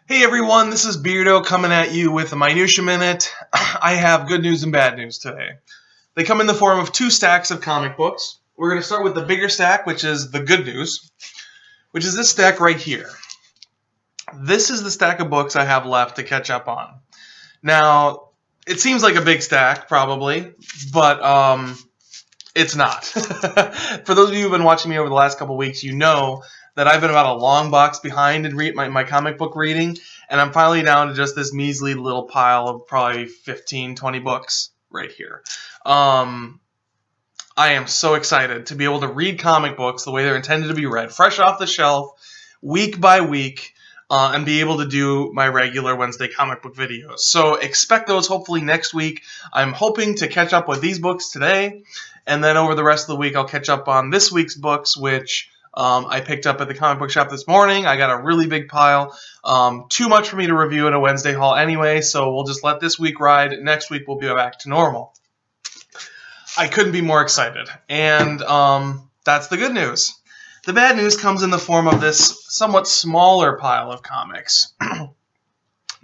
Hey everyone, this is Beardo coming at you with a Minutia Minute. I have good news and bad news today. They come in the form of two stacks of comic books. We're going to start with the bigger stack, which is the good news, which is this stack right here. This is the stack of books I have left to catch up on. Now, it seems like a big stack, probably, but it's not. For those of you who've been watching me over the last couple weeks, you know that I've been about a long box behind in my comic book reading, and I'm finally down to just this measly little pile of probably 15, 20 books right here. I am so excited to be able to read comic books the way they're intended to be read, fresh off the shelf, week by week, and be able to do my regular Wednesday comic book videos. So expect those hopefully next week. I'm hoping to catch up with these books today, and then over the rest of the week I'll catch up on this week's books, which I picked up at the comic book shop this morning. I got a really big pile. Too much for me to review in a Wednesday haul anyway, so we'll just let this week ride. Next week we'll be back to normal. I couldn't be more excited, and that's the good news. The bad news comes in the form of this somewhat smaller pile of comics.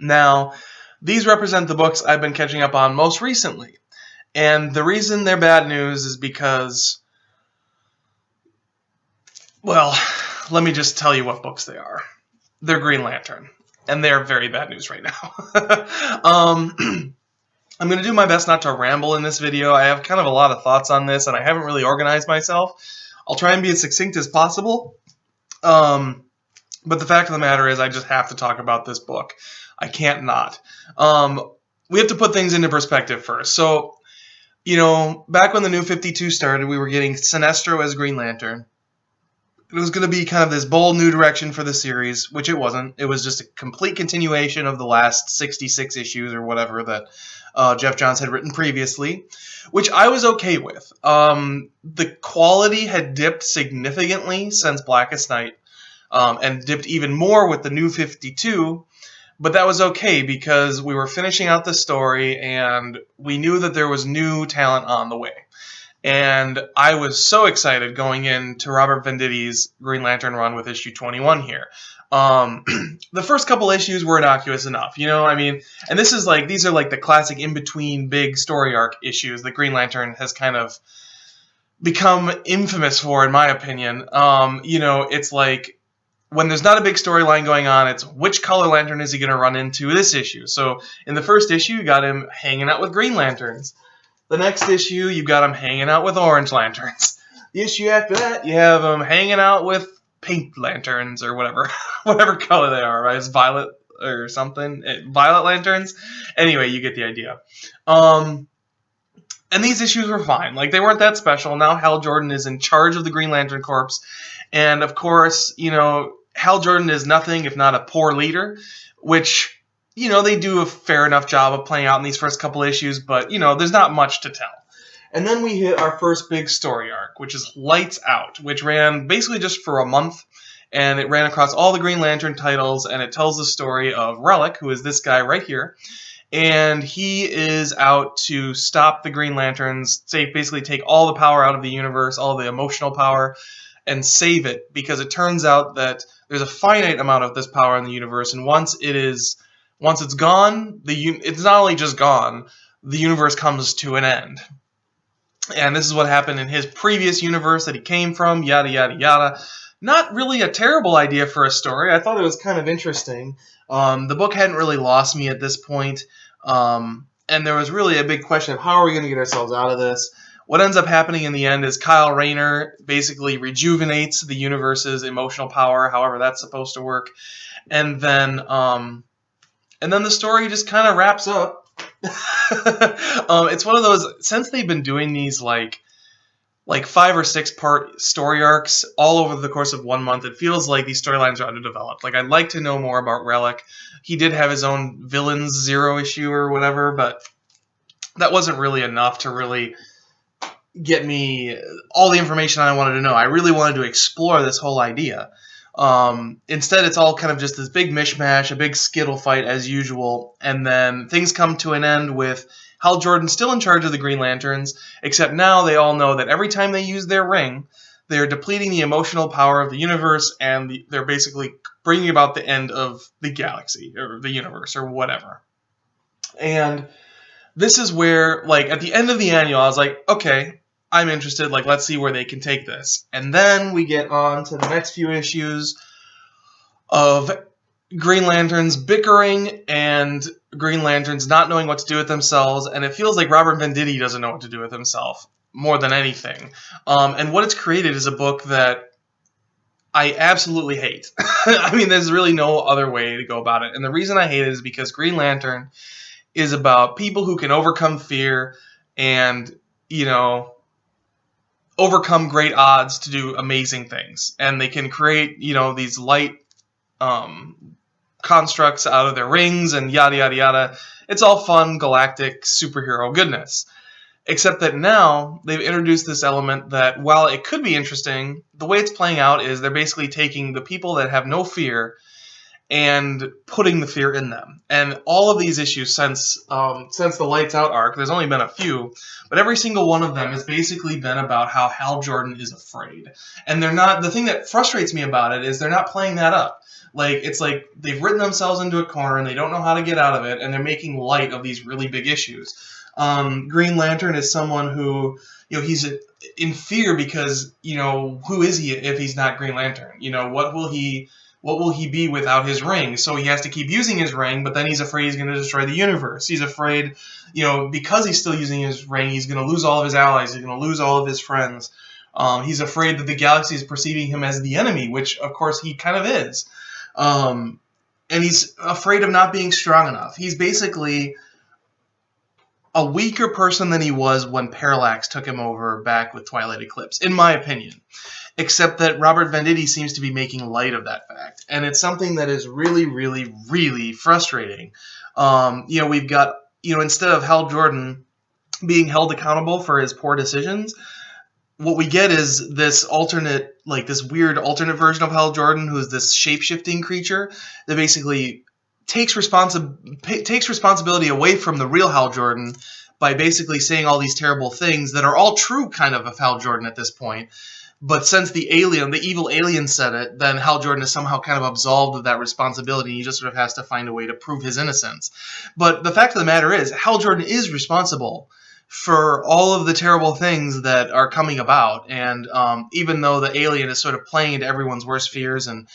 Now, these represent the books I've been catching up on most recently, and the reason they're bad news is because, well, let me just tell you what books they are. They're Green Lantern, and they're very bad news right now. I'm going to do my best not to ramble in this video. I have kind of a lot of thoughts on this, and I haven't really organized myself. I'll try and be as succinct as possible, but the fact of the matter is I just have to talk about this book. I can't not. We have to put things into perspective first. So, you know, back when the New 52 started, we were getting Sinestro as Green Lantern. It was going to be kind of this bold new direction for the series, which it wasn't. It was just a complete continuation of the last 66 issues or whatever that Jeff Johns had written previously, which I was okay with. The quality had dipped significantly since Blackest Night, and dipped even more with the New 52, but that was okay because we were finishing out the story and we knew that there was new talent on the way. And I was so excited going into Robert Venditti's Green Lantern run with issue 21 here. The first couple issues were innocuous enough, you know, I mean, and these are like the classic in-between big story arc issues that Green Lantern has kind of become infamous for, in my opinion. You know, it's like, when there's not a big storyline going on, it's which color lantern is he going to run into this issue. So in the first issue, you got him hanging out with Green Lanterns. The next issue, you got him hanging out with Orange Lanterns. The issue after that, you have him hanging out with Pink Lanterns or whatever color they are, right? It's violet or something. Violet Lanterns. Anyway, you get the idea. And these issues were fine. Like, they weren't that special. Now Hal Jordan is in charge of the Green Lantern Corps. And, of course, you know, Hal Jordan is nothing if not a poor leader, which, you know, they do a fair enough job of playing out in these first couple issues, but, you know, there's not much to tell. And then we hit our first big story arc, which is Lights Out, which ran basically just for a month, and it ran across all the Green Lantern titles, and it tells the story of Relic, who is this guy right here, and he is out to stop the Green Lanterns, basically take all the power out of the universe, all the emotional power, and save it, because it turns out that there's a finite amount of this power in the universe, and once it's gone, it's not only just gone, the universe comes to an end. And this is what happened in his previous universe that he came from, yada, yada, yada. Not really a terrible idea for a story. I thought it was kind of interesting. The book hadn't really lost me at this point, and there was really a big question of how are we going to get ourselves out of this. What ends up happening in the end is Kyle Rayner basically rejuvenates the universe's emotional power, however that's supposed to work, and then the story just kind of wraps up. It's one of those, since they've been doing these like 5 or 6 part story arcs all over the course of 1 month, it feels like these storylines are underdeveloped. Like, I'd like to know more about Relic. He did have his own Villains 0 issue or whatever, but that wasn't really enough to really get me all the information I wanted to know. I really wanted to explore this whole idea. Instead, it's all kind of just this big mishmash, a big skittle fight as usual, and then things come to an end with Hal Jordan still in charge of the Green Lanterns, except now they all know that every time they use their ring, they're depleting the emotional power of the universe, and they're basically bringing about the end of the galaxy, or the universe, or whatever. And this is where, like, at the end of the annual, I was like, okay, I'm interested. Like, let's see where they can take this. And then we get on to the next few issues of Green Lanterns bickering and Green Lanterns not knowing what to do with themselves, and it feels like Robert Venditti doesn't know what to do with himself more than anything. And what it's created is a book that I absolutely hate. I mean, there's really no other way to go about it. And the reason I hate it is because Green Lantern is about people who can overcome fear and, you know, overcome great odds to do amazing things. And they can create, you know, these light constructs out of their rings and yada yada yada. It's all fun galactic superhero goodness. Except that now they've introduced this element that, while it could be interesting, the way it's playing out is they're basically taking the people that have no fear and putting the fear in them. And all of these issues since the Lights Out arc, there's only been a few, but every single one of them has basically been about how Hal Jordan is afraid. And they're not, the thing that frustrates me about it is they're not playing that up. Like, it's like they've written themselves into a corner and they don't know how to get out of it, and they're making light of these really big issues. Green Lantern is someone who, you know, he's in fear because, you know, who is he if he's not Green Lantern? You know, what will he be without his ring? So he has to keep using his ring, but then he's afraid he's going to destroy the universe. He's afraid, you know, because he's still using his ring, he's going to lose all of his allies. He's going to lose all of his friends. He's afraid that the galaxy is perceiving him as the enemy, which, of course, he kind of is. And he's afraid of not being strong enough. He's basically a weaker person than he was when Parallax took him over back with Twilight Eclipse, in my opinion. Except that Robert Venditti seems to be making light of that fact. And it's something that is really, really, really frustrating. You know, we've got, you know, instead of Hal Jordan being held accountable for his poor decisions, what we get is this alternate, like this weird alternate version of Hal Jordan, who is this shape-shifting creature that basically takes responsibility away from the real Hal Jordan by basically saying all these terrible things that are all true kind of Hal Jordan at this point. But since the evil alien said it, then Hal Jordan is somehow kind of absolved of that responsibility, and he just sort of has to find a way to prove his innocence. But the fact of the matter is, Hal Jordan is responsible for all of the terrible things that are coming about. And even though the alien is sort of playing into everyone's worst fears and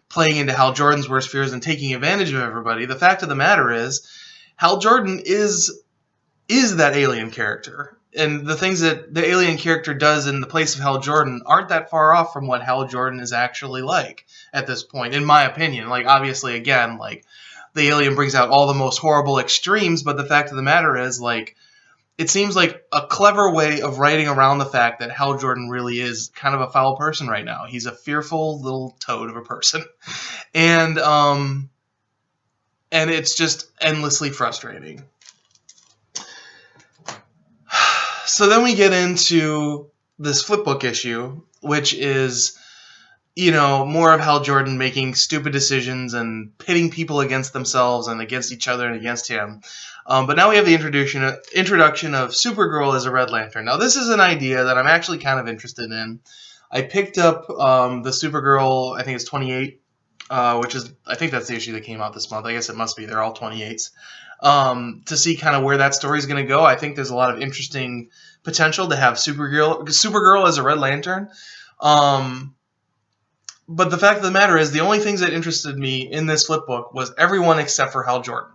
playing into Hal Jordan's worst fears and taking advantage of everybody, the fact of the matter is, Hal Jordan is that alien character. And the things that the alien character does in the place of Hal Jordan aren't that far off from what Hal Jordan is actually like at this point, in my opinion. Like, obviously, again, like, the alien brings out all the most horrible extremes, but the fact of the matter is, like, it seems like a clever way of writing around the fact that Hal Jordan really is kind of a foul person right now. He's a fearful little toad of a person. And it's just endlessly frustrating. So then we get into this flipbook issue, which is, you know, more of Hal Jordan making stupid decisions and pitting people against themselves and against each other and against him. But now we have the introduction of Supergirl as a Red Lantern. Now, this is an idea that I'm actually kind of interested in. I picked up the Supergirl, I think it's 28, which is, I think that's the issue that came out this month. I guess it must be. They're all 28s. To see kind of where that story is going to go. I think there's a lot of interesting potential to have Supergirl as a Red Lantern. But the fact of the matter is, the only things that interested me in this flipbook was everyone except for Hal Jordan.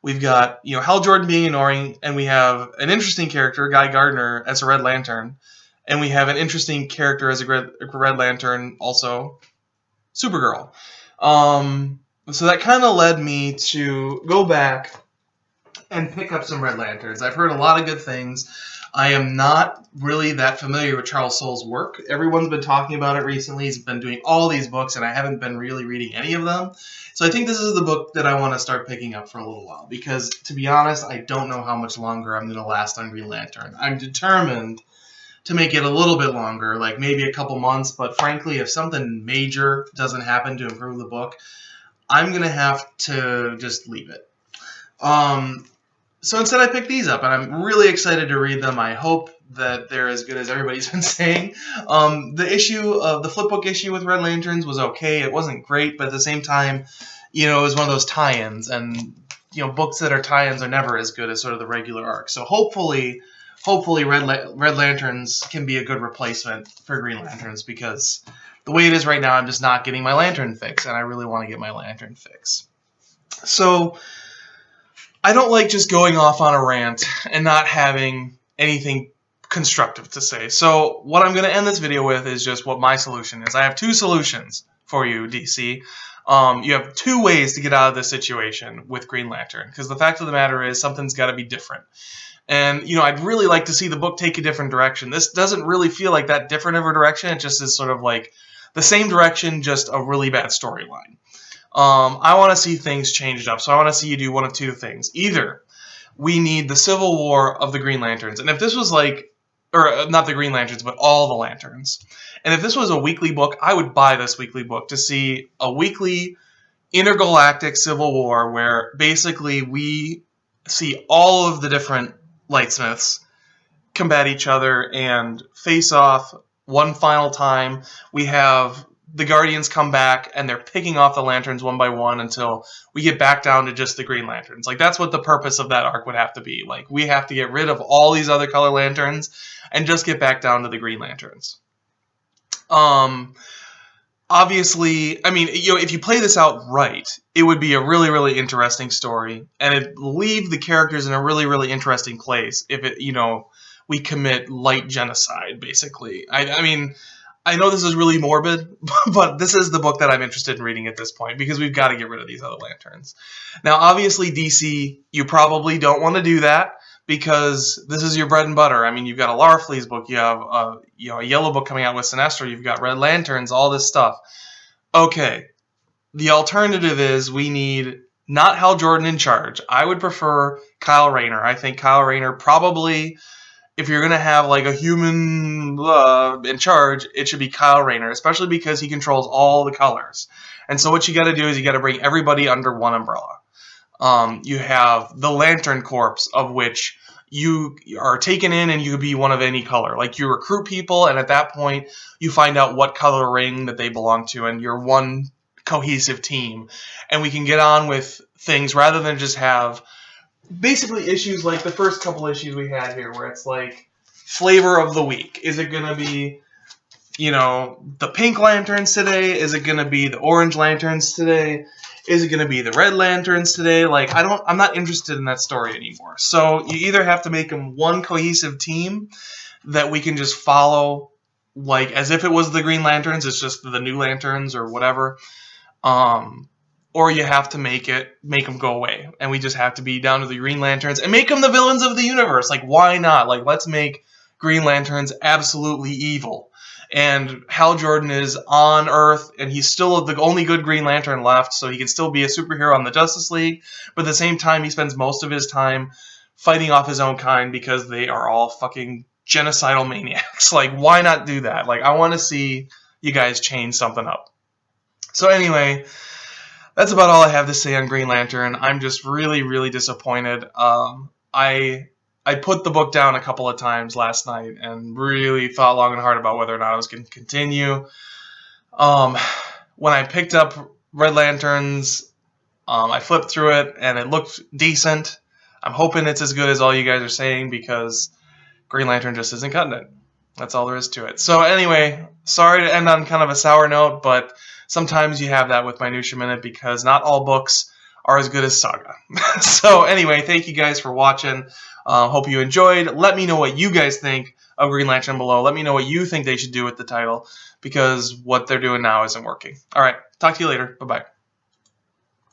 We've got, you know, Hal Jordan being annoying, and we have an interesting character, Guy Gardner, as a Red Lantern, and we have an interesting character as a Red Lantern, also Supergirl. So that kind of led me to go back and pick up some Red Lanterns. I've heard a lot of good things. I am not really that familiar with Charles Soule's work. Everyone's been talking about it recently. He's been doing all these books, and I haven't been really reading any of them. So I think this is the book that I want to start picking up for a little while, because, to be honest, I don't know how much longer I'm going to last on Green Lantern. I'm determined to make it a little bit longer, like maybe a couple months, but frankly, if something major doesn't happen to improve the book, I'm going to have to just leave it. So instead I picked these up, and I'm really excited to read them. I hope that they're as good as everybody's been saying. The flipbook issue with Red Lanterns was okay. It wasn't great, but at the same time, it was one of those tie-ins, and books that are tie-ins are never as good as sort of the regular arc. So hopefully Red Lanterns can be a good replacement for Green Lanterns, because the way it is right now, I'm just not getting my Lantern fix, and I really want to get my Lantern fix. So I don't like just going off on a rant and not having anything constructive to say. So what I'm going to end this video with is just what my solution is. I have two solutions for you, DC. You have two ways to get out of this situation with Green Lantern, because the fact of the matter is something's got to be different. And, I'd really like to see the book take a different direction. This doesn't really feel like that different of a direction. It just is sort of like the same direction, just a really bad storyline. I want to see things changed up. So I want to see you do one of two things. Either we need the Civil War of the Green Lanterns. And if this was like, or not the Green Lanterns, but all the Lanterns. And if this was a weekly book, I would buy this weekly book to see a weekly intergalactic civil war where basically we see all of the different lightsmiths combat each other and face off one final time. We have the Guardians come back and they're picking off the Lanterns one by one until we get back down to just the Green Lanterns. Like, that's what the purpose of that arc would have to be. Like, we have to get rid of all these other color Lanterns and just get back down to the Green Lanterns. Obviously, I mean, if you play this out right, it would be a really, really interesting story, and it'd leave the characters in a really, really interesting place if it, we commit light genocide, basically. I mean, I know this is really morbid, but this is the book that I'm interested in reading at this point, because we've got to get rid of these other Lanterns. Now, obviously, DC, you probably don't want to do that, because this is your bread and butter. I mean, you've got a Larfleeze book, you have a Yellow book coming out with Sinestro, you've got Red Lanterns, all this stuff. Okay, the alternative is we need not Hal Jordan in charge. I would prefer Kyle Rayner. I think Kyle Rayner probably, if you're going to have like a human in charge, it should be Kyle Rayner, especially because he controls all the colors. And so what you got to do is you got to bring everybody under one umbrella. You have the Lantern Corps, of which you are taken in and you could be one of any color. Like, you recruit people, and at that point, you find out what color ring that they belong to, and you're one cohesive team. And we can get on with things rather than just have basically issues like the first couple issues we had here, where it's like flavor of the week. Is it going to be, the pink Lanterns today? Is it going to be the orange Lanterns today? Is it going to be the Red Lanterns today? Like, I'm not interested in that story anymore. So you either have to make them one cohesive team that we can just follow, like, as if it was the Green Lanterns, it's just the new Lanterns or whatever. Or you have to make them go away. And we just have to be down to the Green Lanterns and make them the villains of the universe. Like, why not? Like, let's make Green Lanterns absolutely evil. And Hal Jordan is on Earth, and he's still the only good Green Lantern left, so he can still be a superhero on the Justice League, but at the same time, he spends most of his time fighting off his own kind because they are all fucking genocidal maniacs. Like, why not do that? Like, I want to see you guys change something up. So anyway, that's about all I have to say on Green Lantern. I'm just really, really disappointed. I put the book down a couple of times last night and really thought long and hard about whether or not I was going to continue. When I picked up Red Lanterns, I flipped through it and it looked decent. I'm hoping it's as good as all you guys are saying, because Green Lantern just isn't cutting it. That's all there is to it. So anyway, sorry to end on kind of a sour note, but sometimes you have that with Minutia Minute, because not all books are as good as Saga. So anyway, thank you guys for watching. Hope you enjoyed. Let me know what you guys think of Green Lantern below. Let me know what you think they should do with the title, because what they're doing now isn't working. All right, talk to you later. Bye-bye.